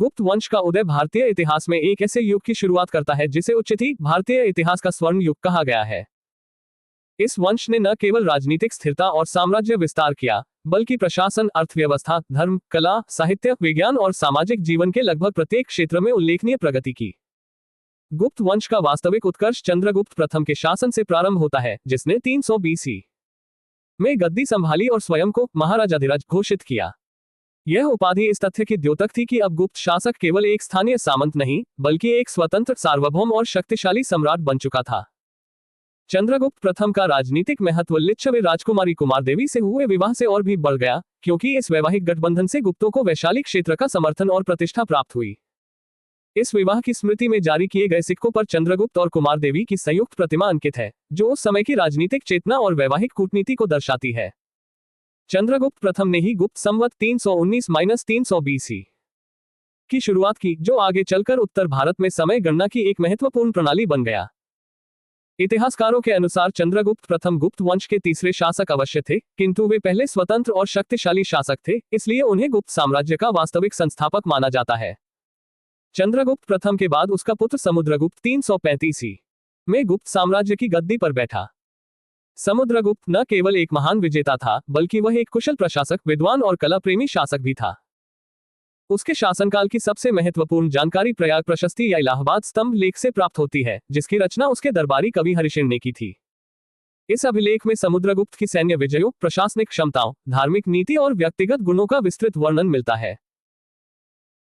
गुप्त वंश का उदय भारतीय इतिहास में एक ऐसे युग की शुरुआत करता है जिसे उच्चतम भारतीय इतिहास का स्वर्ण युग कहा गया है। इस वंश ने न केवल राजनीतिक स्थिरता और साम्राज्य विस्तार किया, बल्कि प्रशासन, अर्थव्यवस्था, धर्म, कला, साहित्य, विज्ञान और सामाजिक जीवन के लगभग प्रत्येक क्षेत्र में उल्लेखनीय प्रगति की। गुप्त वंश का वास्तविक उत्कर्ष चंद्रगुप्त प्रथम के शासन से प्रारंभ होता है, जिसने 300 BC में गद्दी संभाली और स्वयं को महाराजाधिराज घोषित किया। यह उपाधि इस तथ्य की द्योतक थी कि अब गुप्त शासक केवल एक स्थानीय सामंत नहीं, बल्कि एक स्वतंत्र, सार्वभौम और शक्तिशाली सम्राट बन चुका था। चंद्रगुप्त प्रथम का राजनीतिक महत्व लिच्छवी राजकुमारी कुमारदेवी से हुए विवाह से और भी बढ़ गया, क्योंकि इस वैवाहिक गठबंधन से गुप्तों को वैशाली क्षेत्र का समर्थन और प्रतिष्ठा प्राप्त हुई। इस विवाह की स्मृति में जारी किए गए सिक्कों पर चंद्रगुप्त और कुमारदेवी की संयुक्त प्रतिमा अंकित है, जो उस समय की राजनीतिक चेतना और वैवाहिक कूटनीति को दर्शाती है। चंद्रगुप्त प्रथम ने ही गुप्त संवत 319-300 BC की शुरुआत की, जो आगे चलकर उत्तर भारत में समय गणना की एक महत्वपूर्ण प्रणाली बन गया। इतिहासकारों के अनुसार चंद्रगुप्त प्रथम गुप्त वंश के तीसरे शासक अवश्य थे, किंतु वे पहले स्वतंत्र और शक्तिशाली शासक थे, इसलिए उन्हें गुप्त साम्राज्य का वास्तविक संस्थापक माना जाता है। चंद्रगुप्त प्रथम के बाद उसका पुत्र समुद्रगुप्त 335 में गुप्त साम्राज्य की गद्दी पर बैठा। समुद्रगुप्त न केवल एक महान विजेता था, बल्कि वह एक कुशल प्रशासक, विद्वान और कला प्रेमी शासक भी था। उसके शासनकाल की सबसे महत्वपूर्ण जानकारी प्रयाग प्रशस्ति या इलाहाबाद स्तंभ लेख से प्राप्त होती है, जिसकी रचना उसके दरबारी कवि हरिशेन ने की थी। इस अभिलेख में समुद्रगुप्त की सैन्य विजयों, प्रशासनिक क्षमताओं, धार्मिक नीति और व्यक्तिगत गुणों का विस्तृत वर्णन मिलता है।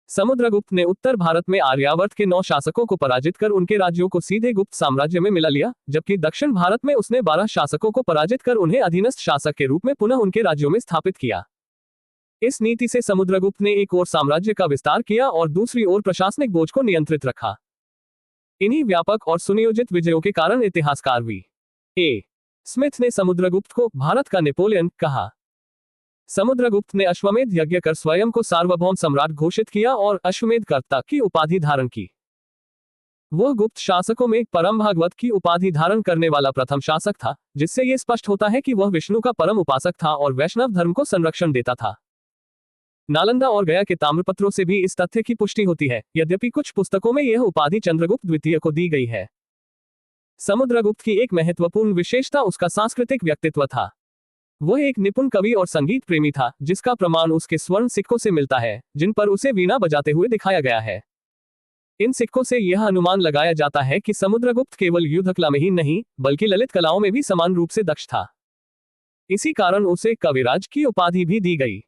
समुद्रगुप्त ने उत्तर भारत में आर्यावर्त के 9 शासकों को पराजित कर उनके राज्यों को सीधे गुप्त साम्राज्य में मिला लिया, जबकि दक्षिण भारत में उसने 12 शासकों को पराजित कर उन्हें अधीनस्थ शासक के रूप में पुनः उनके राज्यों में स्थापित किया। इस नीति से समुद्रगुप्त ने एक ओर साम्राज्य का विस्तार किया और दूसरी ओर प्रशासनिक बोझ को नियंत्रित रखा। इन्हीं व्यापक और सुनियोजित विजयों के कारण इतिहासकार V.A. स्मिथ ने समुद्रगुप्त को भारत का नेपोलियन कहा। समुद्रगुप्त ने अश्वमेध यज्ञ कर स्वयं को सार्वभौम सम्राट घोषित किया और अश्वमेध कर्ता की उपाधि धारण की। वह गुप्त शासकों में परम भागवत की उपाधि धारण करने वाला प्रथम शासक था, जिससे यह स्पष्ट होता है कि वह विष्णु का परम उपासक था और वैष्णव धर्म को संरक्षण देता था। नालंदा और गया के ताम्रपत्रों से भी इस तथ्य की पुष्टि होती है, यद्यपि कुछ पुस्तकों में यह उपाधि चंद्रगुप्त द्वितीय को दी गई है। समुद्रगुप्त की एक महत्वपूर्ण विशेषता उसका सांस्कृतिक व्यक्तित्व था। वह एक निपुण कवि और संगीत प्रेमी था, जिसका प्रमाण उसके स्वर्ण सिक्कों से मिलता है, जिन पर उसे वीणा बजाते हुए दिखाया गया है। इन सिक्कों से यह अनुमान लगाया जाता है कि समुद्रगुप्त केवल युद्ध कला में ही नहीं, बल्कि ललित कलाओं में भी समान रूप से दक्ष था। इसी कारण उसे कविराज की उपाधि भी दी गई।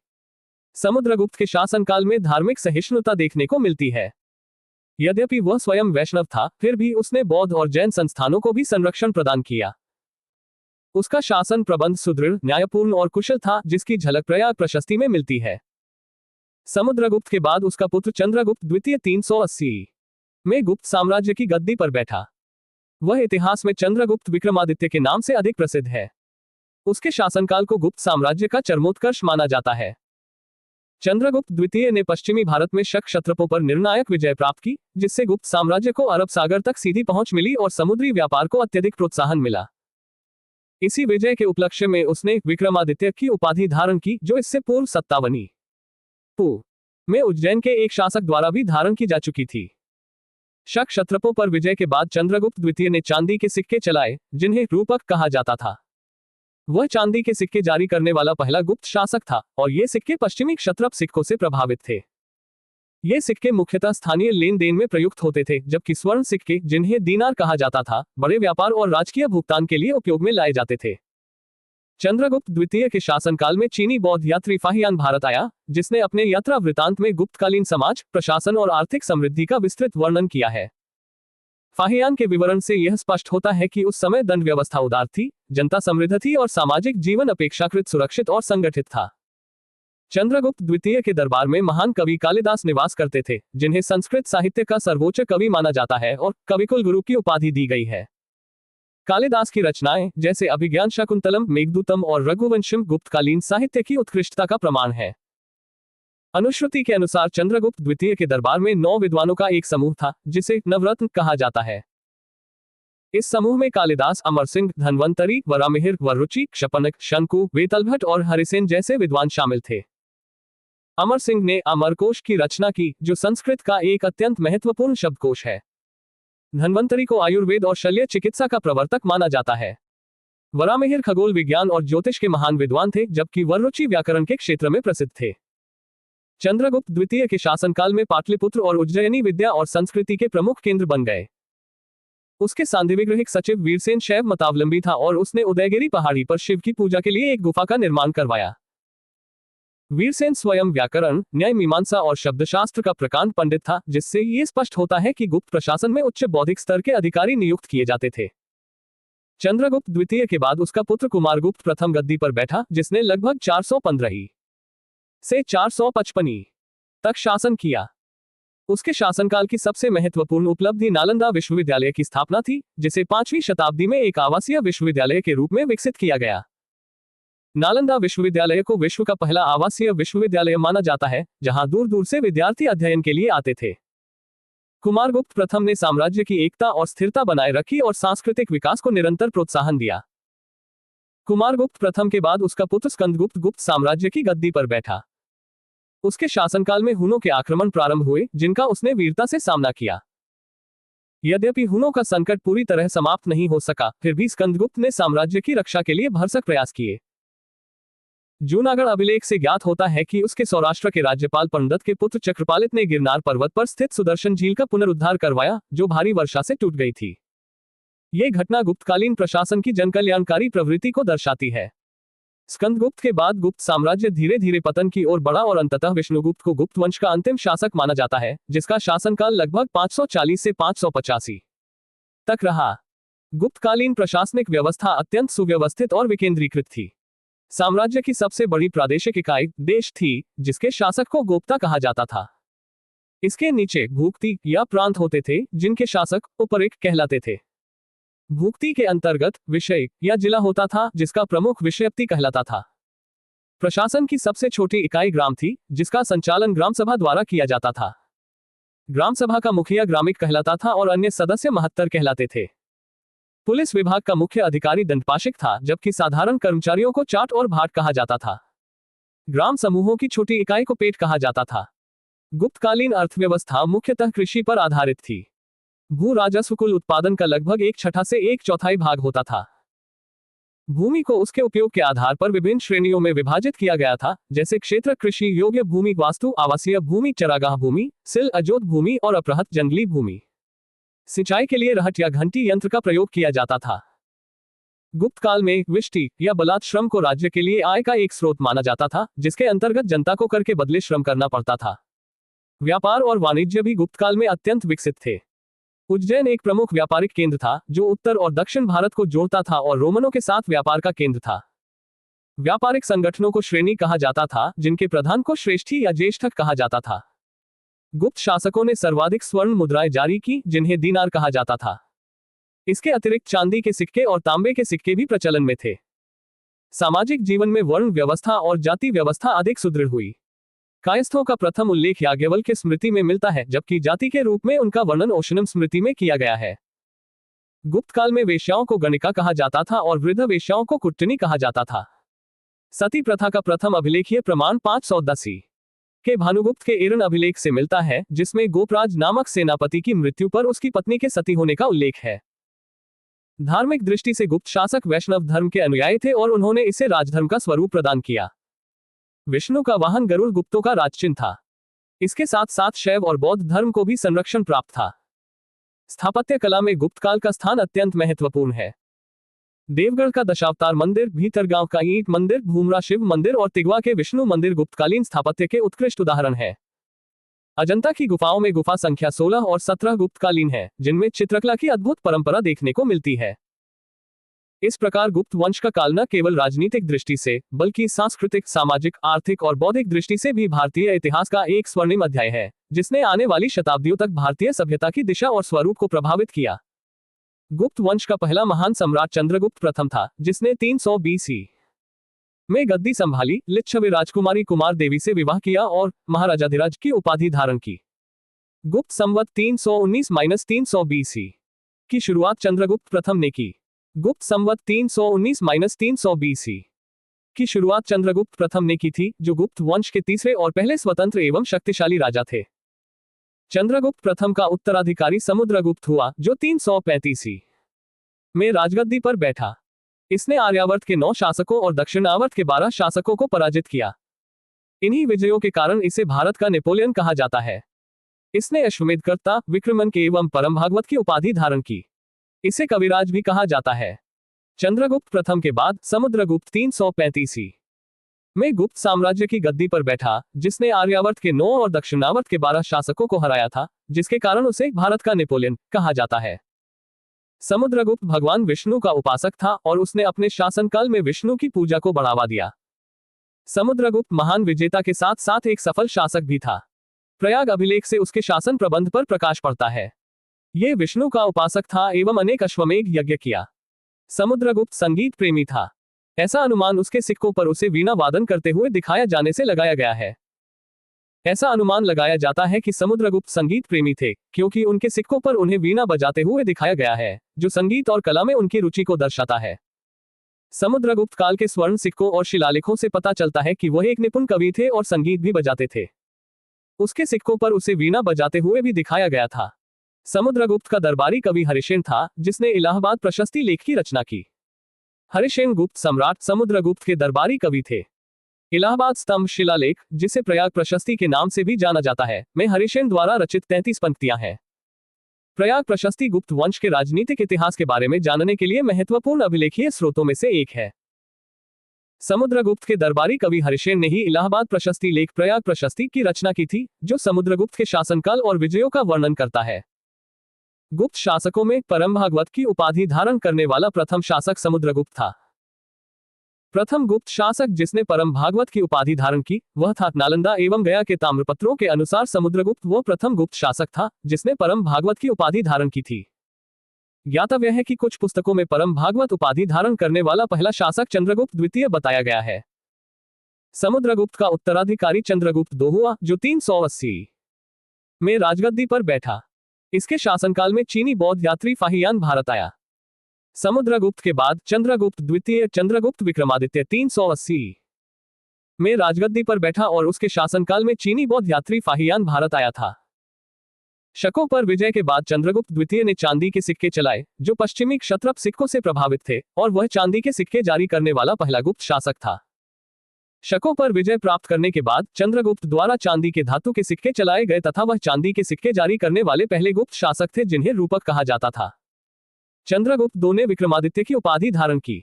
समुद्रगुप्त के शासनकाल में धार्मिक सहिष्णुता देखने को मिलती है। यद्यपि वह स्वयं वैष्णव था, फिर भी उसने बौद्ध और जैन संस्थानों को भी संरक्षण प्रदान किया। उसका शासन प्रबंध सुदृढ़, न्यायपूर्ण और कुशल था, जिसकी झलक प्रयाग प्रशस्ति में मिलती है। समुद्रगुप्त के बाद उसका पुत्र चंद्रगुप्त द्वितीय 380 में गुप्त साम्राज्य की गद्दी पर बैठा। वह इतिहास में चंद्रगुप्त विक्रमादित्य के नाम से अधिक प्रसिद्ध है। उसके शासनकाल को गुप्त साम्राज्य का चरमोत्कर्ष माना जाता है। चंद्रगुप्त द्वितीय ने पश्चिमी भारत में शक क्षत्रपों पर निर्णायक विजय प्राप्त की, जिससे गुप्त साम्राज्य को अरब सागर तक सीधी पहुंच मिली और समुद्री व्यापार को अत्यधिक प्रोत्साहन मिला। इसी विजय के उपलक्ष्य में उसने विक्रमादित्य की उपाधि धारण की, जो इससे पूर्व 57 पू में उज्जैन के एक शासक द्वारा भी धारण की जा चुकी थी। शक क्षत्रपों पर विजय के बाद चंद्रगुप्त द्वितीय ने चांदी के सिक्के चलाए, जिन्हें रूपक कहा जाता था। वह चांदी के सिक्के जारी करने वाला पहला गुप्त शासक था, और ये सिक्के पश्चिमी क्षत्रप सिक्कों से प्रभावित थे। ये सिक्के मुख्यतः स्थानीय लेन देन में प्रयुक्त होते थे, जबकि स्वर्ण सिक्के, जिन्हें दीनार कहा जाता था, बड़े व्यापार और राजकीय भुगतान के लिए उपयोग में लाए जाते थे। चंद्रगुप्त द्वितीय के शासनकाल में चीनी बौद्ध यात्री फाहियान भारत आया, जिसने अपने यात्रा वृतांत में गुप्तकालीन समाज, प्रशासन और आर्थिक समृद्धि का विस्तृत वर्णन किया है। फाहियान के विवरण से यह स्पष्ट होता है कि उस समय दंड व्यवस्था उदार थी, जनता समृद्ध थी और सामाजिक जीवन अपेक्षाकृत सुरक्षित और संगठित था। चंद्रगुप्त द्वितीय के दरबार में महान कवि कालिदास निवास करते थे, जिन्हें संस्कृत साहित्य का सर्वोच्च कवि माना जाता है और कविकुल गुरु की उपाधि दी गई है। कालिदास की रचनाएं, जैसे अभिज्ञान शाकुंतलम, मेघदूतम और रघुवंशम, गुप्तकालीन साहित्य की उत्कृष्टता का प्रमाण है। अनुश्रुति के अनुसार चंद्रगुप्त द्वितीय के दरबार में 9 विद्वानों का एक समूह था, जिसे नवरत्न कहा जाता है। इस समूह में कालिदास, अमर सिंह, धन्वंतरी, वरामिहिर, वररुचि, क्षपनक, शंकु, वेतलभट्ट और हरिसेन जैसे विद्वान शामिल थे। अमर सिंह ने अमरकोश की रचना की, जो संस्कृत का एक अत्यंत महत्वपूर्ण शब्दकोश है। धन्वंतरी को आयुर्वेद और शल्य चिकित्सा का प्रवर्तक माना जाता है। वराहमिहिर खगोल विज्ञान और ज्योतिष के महान विद्वान थे, जबकि वररुचि व्याकरण के क्षेत्र में प्रसिद्ध थे। चंद्रगुप्त द्वितीय के शासनकाल में पाटलिपुत्र और उज्जयिनी विद्या और संस्कृति के प्रमुख केंद्र बन गए। उसके सांधिविग्रहिक सचिव वीरसेन शैव मतावलंबी था और उसने उदयगिरी पहाड़ी पर शिव की पूजा के लिए एक गुफा का निर्माण करवाया। वीरसेन स्वयं व्याकरण, न्याय मीमांसा और शब्दशास्त्र का प्रकांड पंडित था, जिससे ये स्पष्ट होता है कि गुप्त प्रशासन में उच्च बौद्धिक स्तर के अधिकारी नियुक्त किए जाते थे। चंद्रगुप्त द्वितीय के बाद उसका पुत्र कुमारगुप्त प्रथम गद्दी पर बैठा, जिसने लगभग 415 से 455 तक शासन किया। उसके शासनकाल की सबसे महत्वपूर्ण उपलब्धि नालंदा विश्वविद्यालय की स्थापना थी, जिसे 5वीं शताब्दी में एक आवासीय विश्वविद्यालय के रूप में विकसित किया गया। नालंदा विश्वविद्यालय को विश्व का पहला आवासीय विश्वविद्यालय माना जाता है, जहां दूर दूर से विद्यार्थी अध्ययन के लिए आते थे। कुमारगुप्त प्रथम ने साम्राज्य की एकता और स्थिरता बनाए रखी और सांस्कृतिक विकास को निरंतर प्रोत्साहन दिया। कुमारगुप्त प्रथम के बाद उसका पुत्र स्कंदगुप्त गुप्त साम्राज्य की गद्दी पर बैठा। उसके शासनकाल में हुनों के आक्रमण प्रारंभ हुए, जिनका उसने वीरता से सामना किया। यद्यपि हुनों का संकट पूरी तरह समाप्त नहीं हो सका, फिर भी स्कंदगुप्त ने साम्राज्य की रक्षा के लिए भरसक प्रयास किए। जूनागढ़ अभिलेख से ज्ञात होता है कि उसके सौराष्ट्र के राज्यपाल पंडत के पुत्र चक्रपालित ने गिरनार पर्वत पर स्थित सुदर्शन झील का पुनरुद्धार करवाया, जो भारी वर्षा से टूट गई थी। यह घटना गुप्तकालीन प्रशासन की जनकल्याणकारी प्रवृत्ति को दर्शाती है। स्कंदगुप्त के बाद गुप्त साम्राज्य धीरे धीरे पतन की ओर बढ़ा और अंततः विष्णुगुप्त को गुप्त वंश का अंतिम शासक माना जाता है, जिसका शासनकाल लगभग 540 से 585 तक रहा। गुप्तकालीन प्रशासनिक व्यवस्था अत्यंत सुव्यवस्थित और विकेंद्रीकृत थी। साम्राज्य की सबसे बड़ी प्रादेशिक इकाई देश थी, जिसके शासक को गोप्ता कहा जाता था। इसके नीचे भूक्ति या प्रांत होते थे, जिनके शासक उपरिक कहलाते थे। भूक्ति के अंतर्गत विषय या जिला होता था, जिसका प्रमुख विषयप्ति कहलाता था। प्रशासन की सबसे छोटी इकाई ग्राम थी, जिसका संचालन ग्राम सभा द्वारा किया जाता था। ग्राम सभा का मुखिया ग्रामिक कहलाता था और अन्य सदस्य महत्तर कहलाते थे। पुलिस विभाग का मुख्य अधिकारी दंडपाशिक था, जबकि साधारण कर्मचारियों को चाट और भाट कहा जाता था। ग्राम समूहों की छोटी इकाई को पेट कहा जाता था। गुप्तकालीन अर्थव्यवस्था मुख्यतः कृषि पर आधारित थी। भू राजस्व कुल उत्पादन का लगभग 1/6 से 1/4 भाग होता था। भूमि को उसके उपयोग के आधार पर विभिन्न श्रेणियों में विभाजित किया गया था, जैसे क्षेत्र कृषि योग्य भूमि, वास्तु आवासीय भूमि, चरागाह भूमि, सिल अजोत भूमि और अपृहत जंगली भूमि। सिंचाई के लिए रहट या घंटी यंत्र का प्रयोग किया जाता था। गुप्त काल में विष्टि या बलात् श्रम को राज्य के लिए आय का एक स्रोत माना जाता था, जिसके अंतर्गत जनता को कर के बदले श्रम करना पड़ता था। व्यापार और वाणिज्य भी गुप्त काल में अत्यंत विकसित थे। उज्जैन एक प्रमुख व्यापारिक केंद्र था, जो उत्तर और दक्षिण भारत को जोड़ता था और रोमनों के साथ व्यापार का केंद्र था। व्यापारिक संगठनों को श्रेणी कहा जाता था, जिनके प्रधान को श्रेष्ठी या ज्येष्ठक कहा जाता था। गुप्त शासकों ने सर्वाधिक स्वर्ण मुद्राएं जारी की, जिन्हें दीनार कहा जाता था। इसके अतिरिक्त चांदी के सिक्के और तांबे के सिक्के भी प्रचलन में थे। सामाजिक जीवन में वर्ण व्यवस्था और जाति व्यवस्था अधिक सुदृढ़ हुई। कायस्थों का प्रथम उल्लेख याज्ञवल्क्य के स्मृति में मिलता है, जबकि जाति के रूप में उनका वर्णन ओशनम स्मृति में किया गया है। गुप्त काल में वेश्याओं को गणिका कहा जाता था और वृद्ध वेश्याओं को कुट्टनी कहा जाता था। सती प्रथा का प्रथम अभिलेखीय प्रमाण 510 के भानुगुप्त के एरन अभिलेख से मिलता है, जिसमें गोपराज नामक सेनापति की मृत्यु पर उसकी पत्नी के सती होने का उल्लेख है। धार्मिक दृष्टि से गुप्त शासक वैष्णव धर्म के अनुयायी थे और उन्होंने इसे राजधर्म का स्वरूप प्रदान किया। विष्णु का वाहन गरुड़ गुप्तों का राजचिन्ह था। इसके साथ साथ शैव और बौद्ध धर्म को भी संरक्षण प्राप्त था। स्थापत्य कला में गुप्त काल का स्थान अत्यंत महत्वपूर्ण है। देवगढ़ का दशावतार मंदिर, भीतरगांव का ईंट मंदिर, भूमरा शिव मंदिर और तिगवा के विष्णु मंदिर गुप्तकालीन स्थापत्य के उत्कृष्ट उदाहरण है। अजंता की गुफाओं में गुफा संख्या 16 और 17 गुप्तकालीन है, जिनमें चित्रकला की अद्भुत परंपरा देखने को मिलती है। इस प्रकार गुप्त वंश का काल न केवल राजनीतिक दृष्टि से, बल्कि सांस्कृतिक, सामाजिक, आर्थिक और बौद्धिक दृष्टि से भी भारतीय इतिहास का एक स्वर्णिम अध्याय है, जिसने आने वाली शताब्दियों तक भारतीय सभ्यता की दिशा और स्वरूप को प्रभावित किया। गुप्त वंश का पहला महान सम्राट चंद्रगुप्त प्रथम था, जिसने 300 BC में गद्दी संभाली, लिच्छवी राजकुमारी कुमार देवी से विवाह किया और महाराजाधिराज की उपाधि धारण की। गुप्त संवत 319-300 BC की शुरुआत चंद्रगुप्त प्रथम ने की। गुप्त संवत 319-300 BC की शुरुआत चंद्रगुप्त प्रथम ने की थी, जो गुप्त वंश के तीसरे और पहले स्वतंत्र एवं शक्तिशाली राजा थे। चंद्रगुप्त प्रथम का उत्तराधिकारी समुद्रगुप्त हुआ, जो 335 में राजगद्दी पर बैठा। इसने आर्यावर्त के 9 शासकों और दक्षिणावर्त के 12 शासकों को पराजित किया। इन्हीं विजयों के कारण इसे भारत का नेपोलियन कहा जाता है। इसने अश्वमेधकर्ता, विक्रमंक एवं परम भागवत की उपाधि धारण की। इसे कविराज भी कहा जाता है। चंद्रगुप्त प्रथम के बाद समुद्रगुप्त 335 में गुप्त साम्राज्य की गद्दी पर बैठा, जिसने आर्यावर्त के 9 और दक्षिणावर्त के 12 शासकों को हराया था, जिसके कारण उसे भारत का नेपोलियन कहा जाता है। समुद्रगुप्त भगवान विष्णु का उपासक था और उसने अपने शासनकाल में विष्णु की पूजा को बढ़ावा दिया। समुद्रगुप्त महान विजेता के साथ साथ एक सफल शासक भी था। प्रयाग अभिलेख से उसके शासन प्रबंध पर प्रकाश पड़ता है। ये विष्णु का उपासक था एवं अनेक अश्वमेध यज्ञ किया। समुद्रगुप्त संगीत प्रेमी था। ऐसा अनुमान उसके सिक्कों पर उसे वीणा वादन करते हुए दिखाया जाने से लगाया गया है। ऐसा अनुमान लगाया जाता है कि समुद्रगुप्त संगीत प्रेमी थे, क्योंकि उनके सिक्कों पर उन्हें वीणा बजाते हुए दिखाया गया है, जो संगीत और कला में उनकी रुचि को दर्शाता है। समुद्रगुप्त काल के स्वर्ण सिक्कों और शिलालेखों से पता चलता है कि वह एक निपुण कवि थे और संगीत भी बजाते थे। उसके सिक्कों पर उसे वीणा बजाते हुए भी दिखाया गया था। समुद्रगुप्त का दरबारी कवि हरिसेन था, जिसने इलाहाबाद प्रशस्ति लेख की रचना की। हरिसेन गुप्त सम्राट समुद्रगुप्त के दरबारी कवि थे। इलाहाबाद स्तंभ शिलालेख, जिसे प्रयाग प्रशस्ति के नाम से भी जाना जाता है, में हरिसेन द्वारा रचित 33 पंक्तियां हैं। प्रयाग प्रशस्ति गुप्त वंश के राजनीतिक इतिहास के बारे में जानने के लिए महत्वपूर्ण अभिलेखीय स्रोतों में से एक है। समुद्रगुप्त के दरबारी कवि हरिसेन ने ही इलाहाबाद प्रशस्ति लेख प्रयाग प्रशस्ति की रचना की थी, जो समुद्रगुप्त के शासनकाल और विजयों का वर्णन करता है। गुप्त शासकों में परम भागवत की उपाधि धारण करने वाला प्रथम शासक समुद्रगुप्त था। प्रथम गुप्त शासक जिसने परम भागवत की उपाधि धारण की, वह था नालंदा एवं गया के ताम्रपत्रों के अनुसार समुद्रगुप्त वो प्रथम गुप्त शासक था, जिसने परम भागवत की उपाधि धारण की थी। ज्ञातव्य है कि कुछ पुस्तकों में परम भागवत उपाधि धारण करने वाला पहला शासक चंद्रगुप्त द्वितीय बताया गया है। समुद्रगुप्त का उत्तराधिकारी चंद्रगुप्त II हुआ, जो 380 में राजगद्दी पर बैठा। इसके शासनकाल में चीनी बौद्ध यात्री फाहियान भारत आया। समुद्रगुप्त के बाद चंद्रगुप्त द्वितीय चंद्रगुप्त विक्रमादित्य 380 में राजगद्दी पर बैठा और उसके शासनकाल में चीनी बौद्ध यात्री फाहियान भारत आया था। शकों पर विजय के बाद चंद्रगुप्त द्वितीय ने चांदी के सिक्के चलाए, जो पश्चिमी क्षत्रप सिक्कों से प्रभावित थे, और वह चांदी के सिक्के जारी करने वाला पहला गुप्त शासक था। शकों पर विजय प्राप्त करने के बाद चंद्रगुप्त द्वारा चांदी के धातु के सिक्के चलाए गए तथा वह चांदी के सिक्के जारी करने वाले पहले गुप्त शासक थे, जिन्हें रूपक कहा जाता था। चंद्रगुप्त II ने विक्रमादित्य की उपाधि धारण की।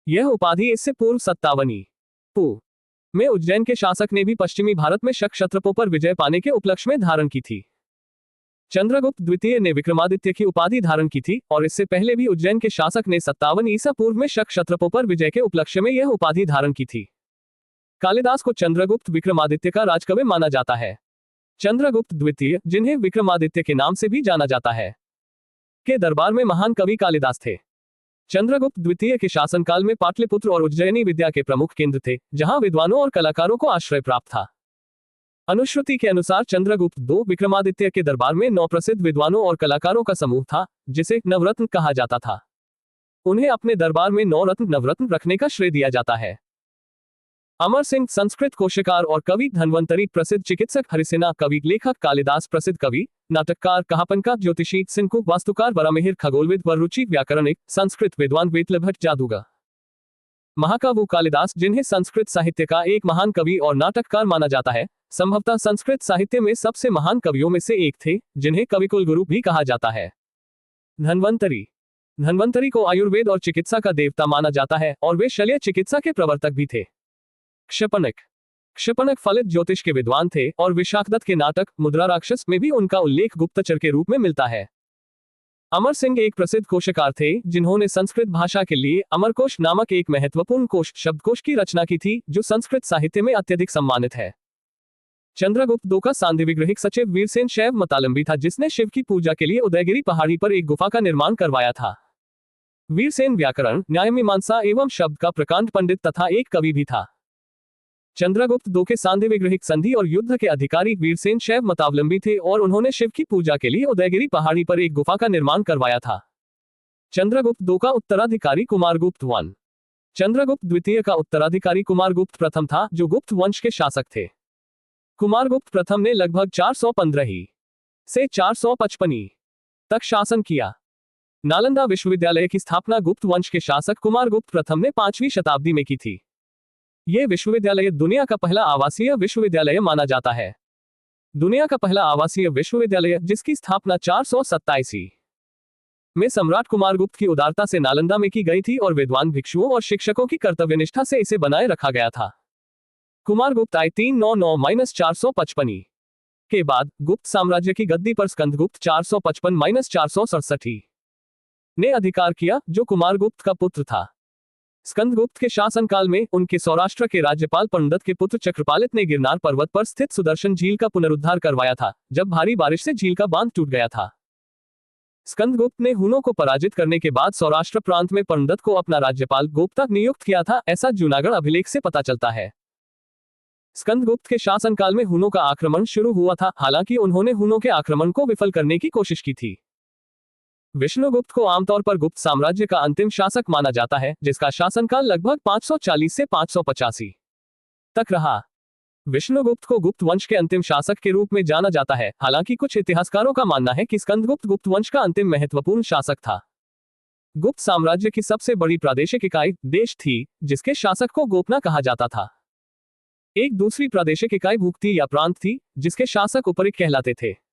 यह उपाधि इससे पूर्व 57 पू में उज्जैन के शासक ने भी पश्चिमी भारत में शक क्षत्रपों पर विजय पाने के उपलक्ष्य में धारण की थी। चंद्रगुप्त द्वितीय ने विक्रमादित्य की उपाधि धारण की थी, और इससे पहले भी उज्जैन के शासक ने 57 ईसा पूर्व में शक क्षत्रपों पर विजय के उपलक्ष्य में यह उपाधि धारण की थी। कालिदास को चंद्रगुप्त विक्रमादित्य का राजकवि माना जाता है। चंद्रगुप्त द्वितीय, जिन्हें विक्रमादित्य के नाम से भी जाना जाता है, के दरबार में महान कवि कालिदास थे। चंद्रगुप्त द्वितीय के शासनकाल में पाटलिपुत्र और उज्जैनी विद्या के प्रमुख केंद्र थे, जहां विद्वानों और कलाकारों को आश्रय प्राप्त था। अनुश्रुति के अनुसार चंद्रगुप्त II विक्रमादित्य के दरबार में 9 प्रसिद्ध विद्वानों और कलाकारों का समूह था, जिसे नवरत्न कहा जाता था। उन्हें अपने दरबार में 9 रत्न नवरत्न रखने का श्रेय दिया जाता है। अमर सिंह संस्कृत कोशकार और कवि, धन्वंतरी प्रसिद्ध चिकित्सक, हरिसेना कवि, लेखक कालिदास प्रसिद्ध कवि, नाटककार, कहापनका, ज्योतिषी, सिंकु, वास्तुकार, वरामिहिर, खगोलविद, वरुचि, व्याकरणिक, संस्कृत विद्वान, वेतलभट्ट, जादूगर। महाकाव्य कालिदास, जिन्हें संस्कृत साहित्य का एक महान कवि और नाटककार माना जाता है, संभवतः संस्कृत साहित्य में सबसे महान कवियों में से एक थे, जिन्हें कविकुल गुरु भी कहा जाता है। धन्वंतरी धन्वंतरी को आयुर्वेद और चिकित्सा का देवता माना जाता है, और वे शल्य चिकित्सा के प्रवर्तक भी थे। क्षपनक फलित ज्योतिष के विद्वान थे, और विशाखदत्त के नाटक मुद्रा राक्षस में भी उनका उल्लेख गुप्तचर के रूप में मिलता है। अमर सिंह एक प्रसिद्ध कोशकार थे, जिन्होंने संस्कृत भाषा के लिए अमरकोश नामक एक महत्वपूर्ण कोश शब्दकोश की रचना की थी, जो संस्कृत साहित्य में अत्यधिक सम्मानित है। चंद्रगुप्त II का सांधिविग्रहिक सचिव वीरसेन शैव मतालंबी था, जिसने शिव की पूजा के लिए उदयगिरी पहाड़ी पर एक गुफा का निर्माण करवाया था। वीरसेन व्याकरण, न्याय मीमांसा एवं शब्द का प्रकांड पंडित तथा एक कवि भी था। चंद्रगुप्त II के सांधिविग्रहिक संधि और युद्ध के अधिकारी वीरसेन शैव मतावलंबी थे, और उन्होंने शिव की पूजा के लिए उदयगिरी पहाड़ी पर एक गुफा का निर्माण करवाया था। चंद्रगुप्त II का उत्तराधिकारी कुमारगुप्त I चंद्रगुप्त द्वितीय का उत्तराधिकारी कुमारगुप्त प्रथम था, जो गुप्त वंश के शासक थे। कुमारगुप्त प्रथम ने लगभग 415 से 455 तक शासन किया। नालंदा विश्वविद्यालय की स्थापना गुप्त वंश के शासक कुमारगुप्त प्रथम ने 5वीं शताब्दी में की थी। यह विश्वविद्यालय दुनिया का पहला आवासीय विश्वविद्यालय माना जाता है। दुनिया का पहला आवासीय विश्वविद्यालय, जिसकी स्थापना 427 में सम्राट कुमारगुप्त की उदारता से नालंदा में की गई थी और विद्वान भिक्षुओं और शिक्षकों की कर्तव्यनिष्ठा से इसे बनाए रखा गया था। कुमारगुप्त आए 399-455 के बाद गुप्त साम्राज्य की गद्दी पर स्कंदगुप्त 455-467 ने अधिकार किया, जो कुमारगुप्त का पुत्र था। स्कंदगुप्त के शासनकाल में उनके सौराष्ट्र के राज्यपाल परमदत्त के पुत्र चक्रपालित ने गिरनार पर्वत पर स्थित सुदर्शन झील का पुनरुद्धार करवाया था, जब भारी बारिश से झील का बांध टूट गया था। स्कंदगुप्त ने हुनों को पराजित करने के बाद सौराष्ट्र प्रांत में परमदत्त को अपना राज्यपाल गोप्ता नियुक्त किया था, ऐसा जूनागढ़ अभिलेख से पता चलता है। स्कंदगुप्त के शासनकाल में हुनों का आक्रमण शुरू हुआ था, हालांकि उन्होंने हुनों के आक्रमण को विफल करने की कोशिश की थी। विष्णुगुप्त को आमतौर पर गुप्त साम्राज्य का अंतिम शासक माना जाता है, जिसका शासनकाल लगभग 540 से 585 तक रहा। विष्णुगुप्त को गुप्त वंश के अंतिम शासक के रूप में जाना जाता है, हालांकि कुछ इतिहासकारों का मानना है कि स्कंदगुप्त गुप्त वंश का अंतिम महत्वपूर्ण शासक था। गुप्त साम्राज्य की सबसे बड़ी प्रादेशिक इकाई देश थी, जिसके शासक को गोपना कहा जाता था। एक दूसरी प्रादेशिक इकाई भुक्ति या प्रांत थी, जिसके शासक उपरिक कहलाते थे।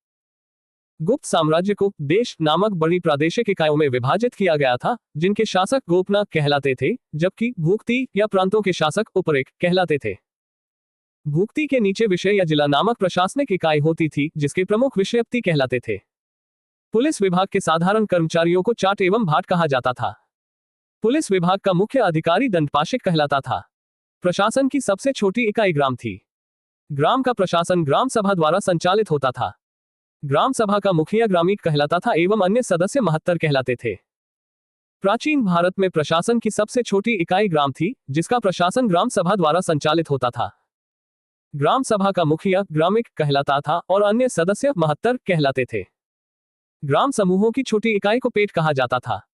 गुप्त साम्राज्य को देश नामक बड़ी प्रादेशिक इकाइयों में विभाजित किया गया था, जिनके शासक गोपना कहलाते थे, जबकि भुक्ति या प्रांतों के शासक उपरिक कहलाते थे। भुक्ति के नीचे विषय या जिला नामक प्रशासनिक इकाई होती थी, जिसके प्रमुख विषयप्ति कहलाते थे। पुलिस विभाग के साधारण कर्मचारियों को चाट एवं भाट कहा जाता था। पुलिस विभाग का मुख्य अधिकारी दंडपाशिक कहलाता था। प्रशासन की सबसे छोटी इकाई ग्राम थी। ग्राम का प्रशासन ग्राम सभा द्वारा संचालित होता था। ग्राम सभा का मुखिया ग्रामीण कहलाता था एवं अन्य सदस्य महत्तर कहलाते थे। प्राचीन भारत में प्रशासन की सबसे छोटी इकाई ग्राम थी, जिसका प्रशासन ग्राम सभा द्वारा संचालित होता था। ग्राम सभा का मुखिया ग्रामिक कहलाता था और अन्य सदस्य महत्तर कहलाते थे। ग्राम समूहों की छोटी इकाई को पेट कहा जाता था।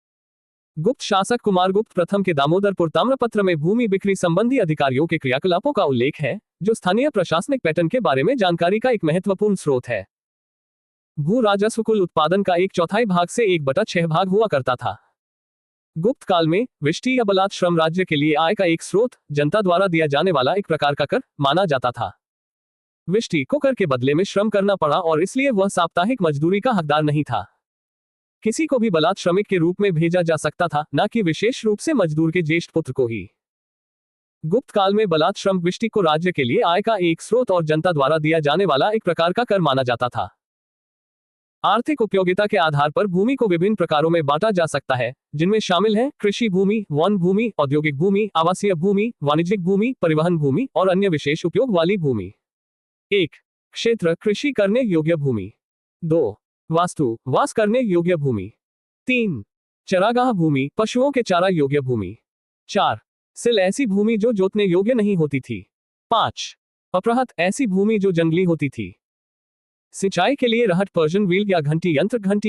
गुप्त शासक कुमारगुप्त प्रथम के दामोदरपुर ताम्रपत्र में भूमि बिक्री संबंधी अधिकारियों के क्रियाकलापों का उल्लेख है, जो स्थानीय प्रशासनिक पैटर्न के बारे में जानकारी का एक महत्वपूर्ण स्रोत है। भू राजस्व कुल उत्पादन का 1/4 भाग से 1/6 भाग हुआ करता था। गुप्त काल में विष्टि या बलात् श्रम राज्य के लिए आय का एक स्रोत, जनता द्वारा दिया जाने वाला एक प्रकार का कर माना जाता था। विष्टि को कर के बदले में श्रम करना पड़ा और इसलिए वह साप्ताहिक मजदूरी का हकदार नहीं था। किसी को भी बलात् श्रमिक के रूप में भेजा जा सकता था, न कि विशेष रूप से मजदूर के ज्येष्ठ पुत्र को ही। गुप्त काल में बलात् श्रम विष्टि को राज्य के लिए आय का एक स्रोत और जनता द्वारा दिया जाने वाला एक प्रकार का कर माना जाता था। आर्थिक उपयोगिता के आधार पर भूमि को विभिन्न प्रकारों में बांटा जा सकता है, जिनमें शामिल हैं कृषि भूमि, वन भूमि, औद्योगिक भूमि, आवासीय भूमि, वाणिज्यिक भूमि, परिवहन भूमि और अन्य विशेष उपयोग वाली भूमि। 1. क्षेत्र कृषि करने योग्य भूमि। 2. वास्तु वास करने योग्य भूमि। 3. चरागाह भूमि, पशुओं के चारा योग्य भूमि। 4. सिल ऐसी भूमि जो जोतने योग्य नहीं होती थी। 5. अपरहत ऐसी भूमि जो जंगली होती थी। सिंचाई के लिए रहट पर्शियन व्हील या घंटी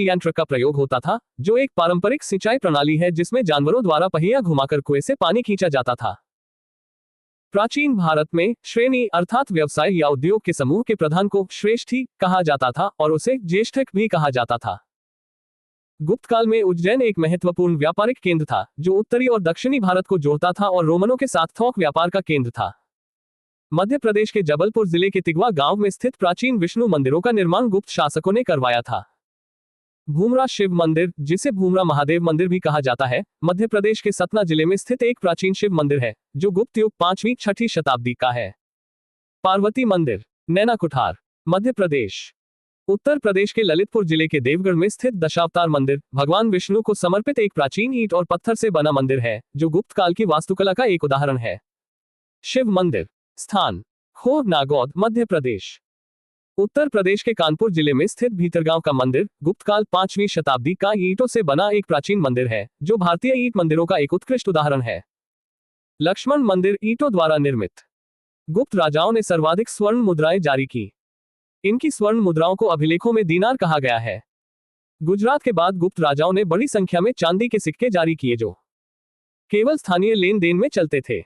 यंत्र का प्रयोग होता था, जो एक पारंपरिक सिंचाई प्रणाली है जिसमें जानवरों द्वारा पहिया घुमाकर कुएं से पानी खींचा जाता था। प्राचीन भारत में श्रेणी अर्थात व्यवसाय या उद्योग के समूह के प्रधान को श्रेष्ठी कहा जाता था और उसे ज्येष्ठक भी कहा जाता था। गुप्त काल में उज्जैन एक महत्वपूर्ण व्यापारिक केंद्र था, जो उत्तरी और दक्षिणी भारत को जोड़ता था और रोमनों के साथ थोक व्यापार का केंद्र था। मध्य प्रदेश के जबलपुर जिले के तिगवा गांव में स्थित प्राचीन विष्णु मंदिरों का निर्माण गुप्त शासकों ने करवाया था। भूमरा शिव मंदिर, जिसे भूमरा महादेव मंदिर भी कहा जाता है, मध्य प्रदेश के सतना जिले में स्थित एक प्राचीन शिव मंदिर है, जो गुप्त युग 5वीं-6ठी शताब्दी का है। पार्वती मंदिर, नैना कुठार, मध्य प्रदेश। उत्तर प्रदेश के ललितपुर जिले के देवगढ़ में स्थित दशावतार मंदिर, भगवान विष्णु को समर्पित एक प्राचीन ईंट और पत्थर से बना मंदिर है, जो गुप्त काल की वास्तुकला का एक उदाहरण है। शिव मंदिर स्थान खोर नागौद, मध्य प्रदेश। उत्तर प्रदेश के कानपुर जिले में स्थित भीतरगांव का मंदिर गुप्तकाल 5वीं शताब्दी का ईंटों से बना एक प्राचीन मंदिर है, जो भारतीय ईंट मंदिरों का एक उत्कृष्ट उदाहरण है। लक्ष्मण मंदिर ईंटों द्वारा निर्मित। गुप्त राजाओं ने सर्वाधिक स्वर्ण मुद्राएं जारी की। इनकी स्वर्ण मुद्राओं को अभिलेखों में दीनार कहा गया है। गुजरात के बाद गुप्त राजाओं ने बड़ी संख्या में चांदी के सिक्के जारी किए, जो केवल स्थानीय लेन देन में चलते थे।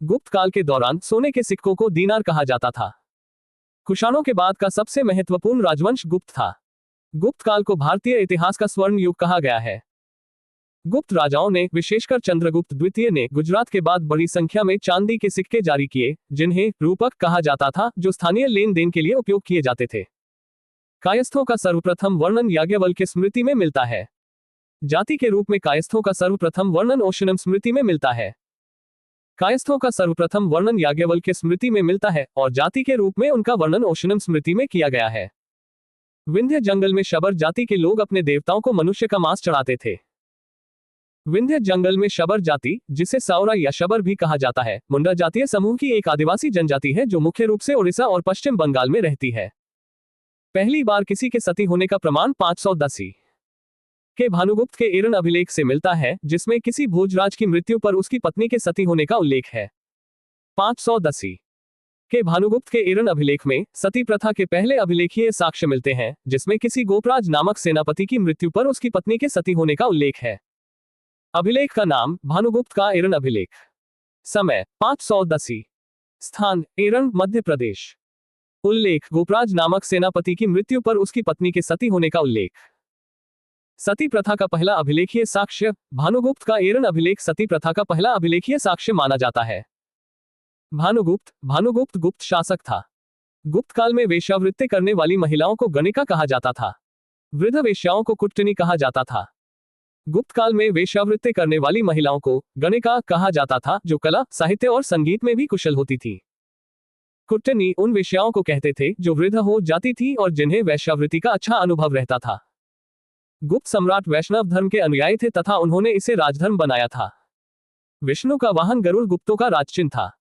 गुप्त काल के दौरान सोने के सिक्कों को दीनार कहा जाता था। कुषाणों के बाद का सबसे महत्वपूर्ण राजवंश गुप्त था। गुप्त काल को भारतीय इतिहास का स्वर्ण युग कहा गया है। गुप्त राजाओं ने, विशेषकर चंद्रगुप्त द्वितीय ने, गुजरात के बाद बड़ी संख्या में चांदी के सिक्के जारी किए, जिन्हें रूपक कहा जाता था, जो स्थानीय लेन देन के लिए उपयोग किए जाते थे। कायस्थों का सर्वप्रथम वर्णन याज्ञवल्क्य स्मृति में मिलता है। जाति के रूप में कायस्थों का सर्वप्रथम वर्णन ओशनम स्मृति में मिलता है। कायस्थों का सर्वप्रथम वर्णन याज्ञवल्क्य स्मृति में मिलता है और जाति के रूप में उनका वर्णन ओशनम स्मृति में किया गया है। विंध्य जंगल में शबर जाति के लोग अपने देवताओं को मनुष्य का मांस चढ़ाते थे। विंध्य जंगल में शबर जाति, जिसे सावरा या शबर भी कहा जाता है, मुंडा जातीय समूह की एक आदिवासी जनजाति है जो मुख्य रूप से उड़ीसा और पश्चिम बंगाल में रहती है। पहली बार किसी के सती होने का प्रमाण 510 के भानुगुप्त के एरन अभिलेख से मिलता है, जिसमें किसी भोजराज की मृत्यु पर उसकी पत्नी के सती होने का उल्लेख है। 510 के भानुगुप्त के एरन अभिलेख में सती प्रथा के पहले अभिलेखीय साक्ष्य मिलते हैं, जिसमें किसी गोपराज नामक सेनापति की मृत्यु पर उसकी पत्नी के सती होने का उल्लेख है। अभिलेख का नाम भानुगुप्त का एरन अभिलेख। समय 510। स्थान एरन, मध्य प्रदेश। उल्लेख गोपराज नामक सेनापति की मृत्यु पर उसकी पत्नी के सती होने का उल्लेख। सती प्रथा का पहला अभिलेखीय साक्ष्य भानुगुप्त का एरन अभिलेख सती प्रथा का पहला अभिलेखीय साक्ष्य माना जाता है। भानुगुप्त गुप्त शासक था। गुप्त काल में वेश्यावृत्ति करने वाली महिलाओं को गणिका कहा जाता था। वृद्ध वेश्याओं को कुट्टनी कहा जाता था। गुप्त काल में वेश्यावृत्ति करने वाली महिलाओं को गणिका कहा जाता था, जो कला, साहित्य और संगीत में भी कुशल होती थी। कुट्टनी उन वेश्याओं को कहते थे जो वृद्ध हो जाती थी और जिन्हें वेश्यावृत्ति का अच्छा अनुभव रहता था। गुप्त सम्राट वैष्णव धर्म के अनुयायी थे तथा उन्होंने इसे राजधर्म बनाया था। विष्णु का वाहन गरुड़ गुप्तों का राजचिन्ह था।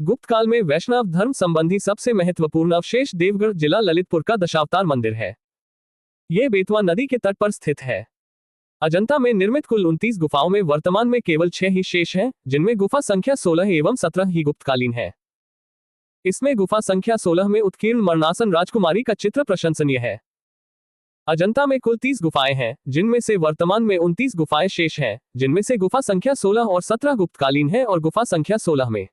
गुप्त काल में वैष्णव धर्म संबंधी सबसे महत्वपूर्ण अवशेष देवगढ़ जिला ललितपुर का दशावतार मंदिर है। यह बेतवा नदी के तट पर स्थित है। अजंता में निर्मित कुल 29 गुफाओं में वर्तमान में केवल 6 ही शेष हैं, जिनमें गुफा संख्या 16 एवं 17 ही गुप्तकालीन है। इसमें गुफा संख्या 16 में उत्कीर्ण मरणासन राजकुमारी का चित्र प्रशंसनीय है। अजंता में कुल 30 गुफाएं हैं, जिनमें से वर्तमान में 29 गुफाएं शेष हैं, जिनमें से गुफा संख्या 16 और 17 गुप्तकालीन है और गुफा संख्या 16 में